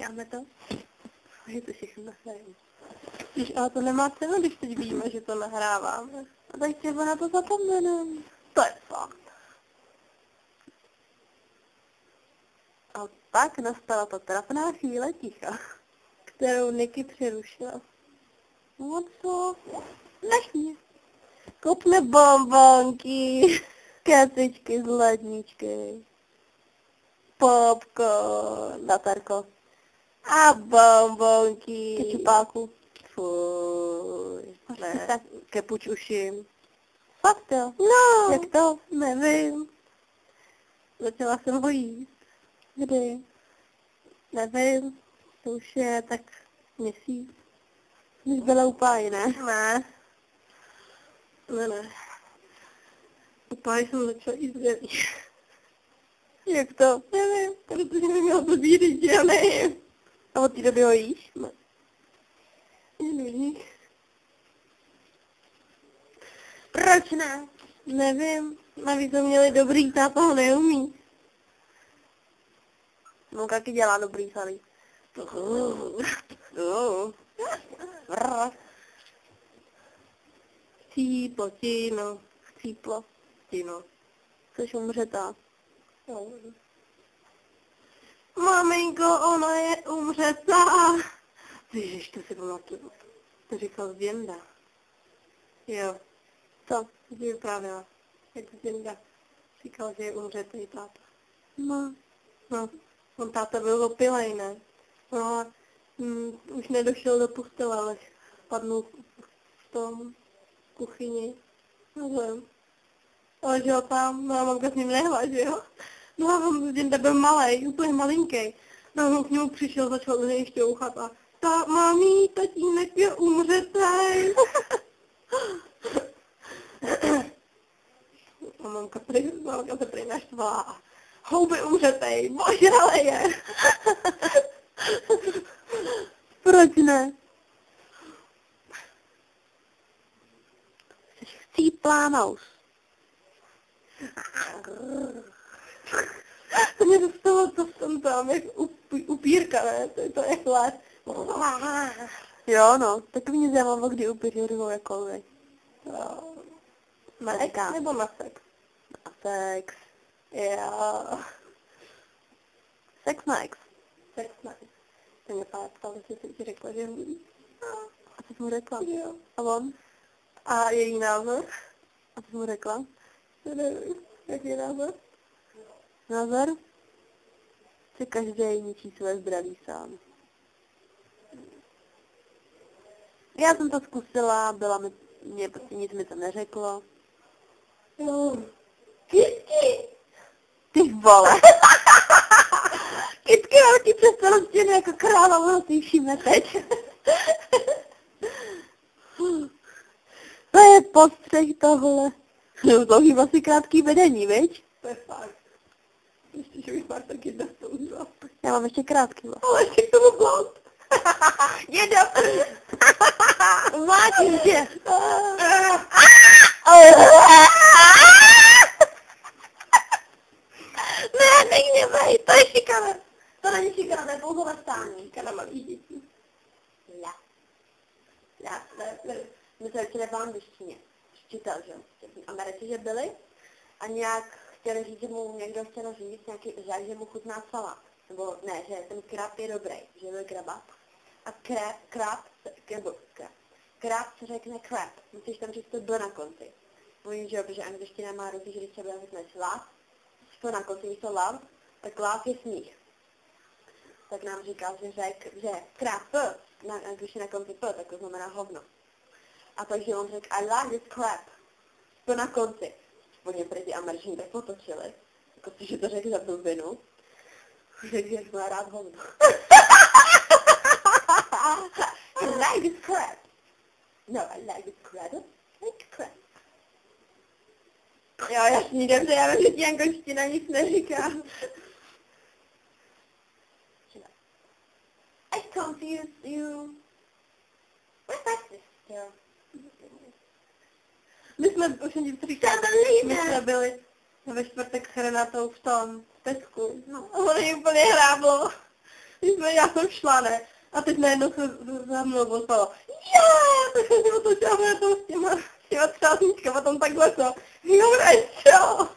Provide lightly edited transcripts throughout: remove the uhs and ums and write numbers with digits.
Necháme to? Je to všechno nahrajeme. Ale to nemá cenu, když teď víme, že to nahráváme. A tak třeba na to zapomeneme. To je fakt. A pak nastala ta trapná chvíle ticha, kterou Niky přerušila. No co? Nech mě. Koupme bonbonky, kecičky z ledničky, popcorn, Natarko. A bonbonky. Kečupáku. Fuj. Ne, tak kepuč uším. Fakt jo? No. Jak to? Nevím. Začala jsem ho jíst. Kdy? Nevím. To už je tak měsíc. Když byla upáj, ne? Ne. Ne. Upáj jsem začala jíst dřeví. Jak to? Nevím. Protože mi měl blbý říct, já nevím. A od té doby ho jíš? Ne. Nevím. Proč ne? Nevím. Navíc to měli dobrý, táta ho neumí. No, taky dělá dobrý salý. Chcíplo, tino. Což umřetá. Maminko, ona je umřetá. Ježiš, to si pamatuju. To říkal Zvěnda. Jo. Co? Jsi vyprávěla. Jak Zvěnda říkal, že je umřetý táta. No. On táta byl opilej, ne? No, už nedošel do postele, ale spadnul v tom kuchyni. Nevím. Ale že jo tam, no a mamka s ním nehla, že jo? No a on Zvěnda byl malej, úplně malinký. No a on k němu přišel, začal do něj šťouchat a mami, tatínek je umřetej. A mamka se prý naštvala. Houby umřetej, božrale je. Proč ne? Jsi chcíplá nous. Mě dostalo to jsem tam, jak upírka, ne? To je chlad. Jo no, tak mě zajímalo, kdy upíři rvou jako vy. Na sex nebo na sex? Na sex. Jo. Sex na ex. Sex na ex. To mě pár ptal, jestli si řekla, že mluví. A co jsi mu řekla? Jo. A on? A její názor? A co jsi mu řekla? Nevím. Jaký je názor? Názor? Že každý ničí své zdraví sám. Já jsem to zkusila, mě prostě nic mi to neřeklo. No. Kytky! Ty vole! Kytky velký přestalo stěny jako kráva, ono si všíme teď. To je postřeh tohle. To chyba si krátký vedení, viď? To je fakt. Ještě, že bych pár taky dostal. Já mám ještě krátký vás. Ale ještě k tomu blond. Jedu. Mlátím tě. Ne, nehněvej, to je šikana. To není šikana, to je pouze stání. Šikana malých dětí. My jsme učili v angličtině. Učitel, že? V Americe, že byli a nějak chtěli říct, že mu někdo chtěl říct nějaký žák, že mu chutná salát. Nebo ne, že ten krab je dobrý, že byl kraba. A krab se řekne crab. Musíš tam říct to do na konci. Oni, že jo, protože angličtina má rozdíl, že když třeba řekneš laugh, to na konci místo love, tak laugh je smích. Tak nám říkal, že crab, na angličtina na konci p, tak to znamená hovno. A takže on řekl, I like this crap. To na konci. Oni proti Američané tak potočili. Jako si, že to řekl za blbinu. Řekl, že má rád hovno. I like this crap. No, I like this crap. Like crap. Jo, jasný, dobře, já vím, že ti angličtina nic neříká. I confused you. What's that still? My jsme byli ve čtvrtek s Renatou v tom Tesku. No, on je úplně hráblo. Já jsem šla, ne? A teď najednou se za mnou poslalo. Tak jsem si otočila s těma třásničkama, tam takhle to. Jurečo!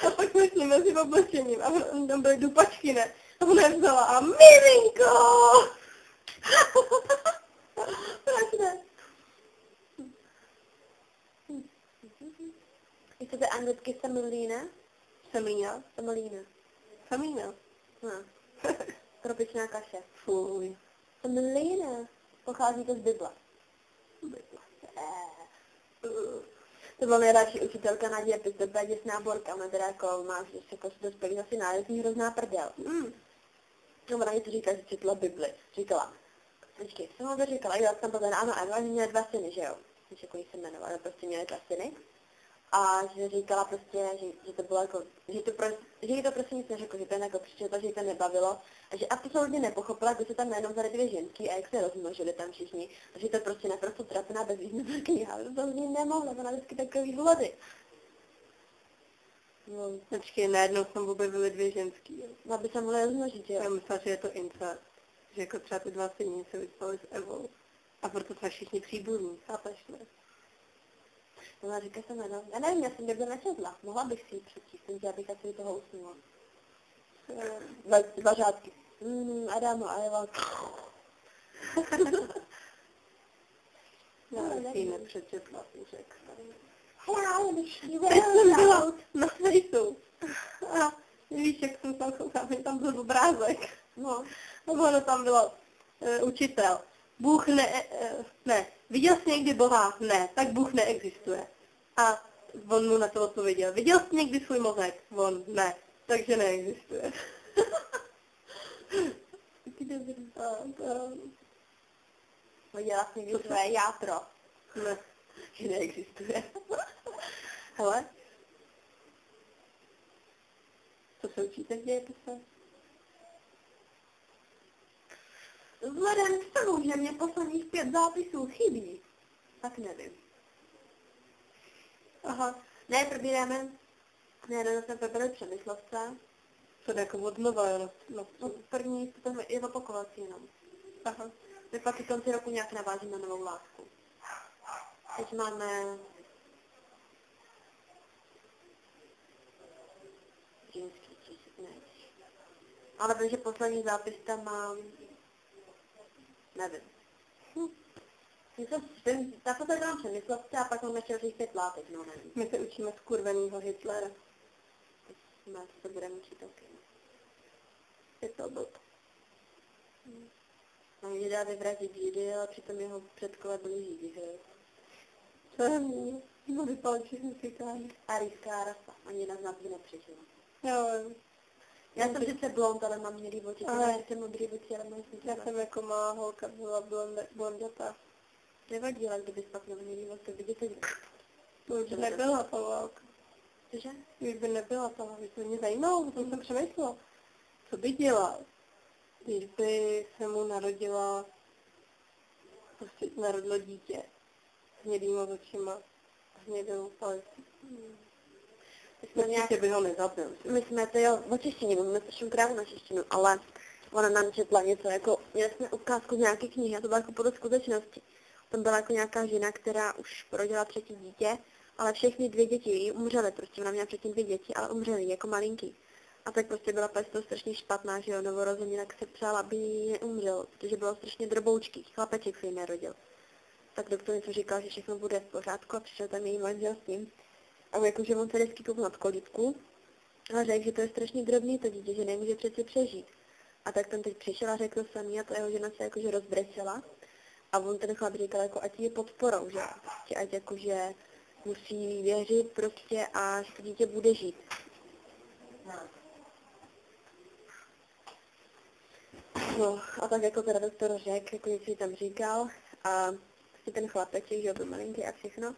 A pak jsme šli mezi oblečením a tam byly dupačky, ne? A ona je vzala a miminko! Proč ne? Chcete anglicky semolina? Semlína? Semolina. Semlína? No. Tropičná kaše. Fuj. Semolina. Pochází to z Bible. To byla nejradši učitelka na dějepis, to byla děsná borka, ona teda jako máš jako dospělý asi národní hrozná prdel. No ona něco říkala, že četla Bibli. Říkala, počkej, jsem vám to říkala, já jsem potom, ano, že měla 2 syny, že jo? Víš, jako jí se jmenovala, ale prostě měla 2 syny. A že říkala prostě, že to bylo jako, že jí to prostě nic neřekl, že to jako přišlo, že jí to nebavilo a že absolutně nepochopila, kdo se tam najednou vzali 2 ženský a jak se rozmnožili tam všichni a že to prostě naprosto trapná bezvýznamná kniha, to z ní nemohla, ona vždycky takový hlady. No, počkej, najednou jsem objevili 2 ženský. No, aby se mohli rozmnožit, jo. Já myslela, že je to incest, že jako třeba ty 2 syny se vyspali s Evou a proto jsme všichni příbuzní, chápeš, ne? Ona říká se jméno. Já nevím, já jsem Bibli nečetla. Mohla bych si ji přečíst, že abych asi toho usnula. 2 řádky. Adamo a Eva. Já bych ji nepřečetla, řekl. Teď jsem byla na Fejsu. A víš, jak jsem tam koukala, tam byl obrázek. No. Nebo ono tam bylo učitel. Bůh ne. Viděl jsi někdy Boha? Ne, tak Bůh neexistuje. A on mu na to odpověděl. Viděl jsi někdy svůj mozek? On ne, takže neexistuje. Taky dobrý. Viděla jsi někdy své játro? Ne, že neexistuje. Hele. Co se učíte v dějepise? Vzhledem k tomu, že mě posledních 5 zápisů chybí, tak nevím. Aha. Ne, probíráme. Ne, jsme probrali Přemyslovce. Co to jako od nova, jo? No, první, potom je opakovací jenom. Aha. My pak i konci roku nějak navážíme na novou lásku. Teď máme ženský čísek, ne. Ale protože poslední zápis tam mám, nevím. Naposledy mám Přemyslovce a pak mám ještě těch 5 látek, no nevím. My se učíme skurvenýho Hitlera. To budeme učit taky. Je to blb. No, že dá vyvrazit Židy, ale přitom jeho předkové byli Židi, že jo? Co je mě? No vypal všichni cikáni. Arijská rasa, ani na nás by nepřežila. Jo. Já jsem sice blond, ale mám mělý oči, já jsem modrý oči, ale mám Já jsem jako malá holka byla blondětá. Nevadí, ale kdybys pak měl mělý oči, vidíte, To už nebyla ta válka. Cože? Už by nebyla ta válka, to mě zajímalo, o tom jsem přemýšlela. Co by dělal, když by se mu narodilo dítě s hnědýma očima a hnědou palcí. Určitě by ho nezabil. My jsme to jo o češtině, máme strašnou krávu na češtinu, ale ona nám četla něco jako, měli jsme ukázku nějaké knihy a to bylo jako podle skutečnosti. Tam byla jako nějaká žena, která už porodila 3. dítě, ale všechny 2 děti jí umřely, prostě ona měla předtím 2 děti, ale umřely jako malinký. A tak prostě byla to strašně špatná, že jo, novorozeně, tak se přála, aby jí neumřel, protože bylo strašně droboučký, chlapeček se jí narodil. Tak doktor něco říkal, že všechno bude v pořádku a přišel tam její manžel s ním. A jakože on se vždycky koukl nad kolítku a řekl, že to je strašně drobný to dítě, že nemůže přeci přežít. A tak tam teď přišel a řekl samý a ta jeho žena se jakože rozbrečela. A on ten chlap říkal, jako ať je podporou, že prostě ať jakože musí věřit prostě a že to dítě bude žít. No a tak jako teda doktor řekl, jako něco tam říkal a si ten chlapeček, že byl malinký a všechno.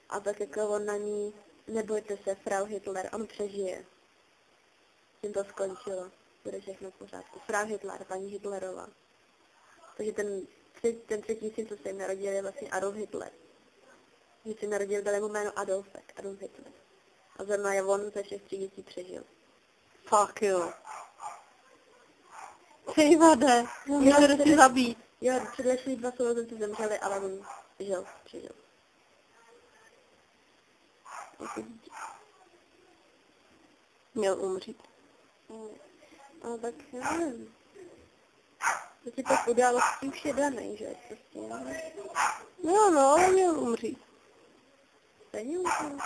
A tak jako on na ní, nebojte se, Frau Hitler, on přežije. Tím to skončilo, bude všechno v pořádku. Frau Hitler, paní Hitlerová. Takže ten 3. syn, co se jim narodil, je vlastně Adolf Hitler. Když se narodil, dali mu jméno Adolf Hitler. A zrovna je on ze všech 3 dětí přežil. Fuck jo. Ty vade, měl si zabít. Jo, předešlý 2 sourozenci zemřeli, ale on přežil. Jako dítě. Měl umřít. Ale tak, já nevím. To ti tak udělalo s tím všedanej, že? Prostě, No, ale měl umřít. stejně umřel.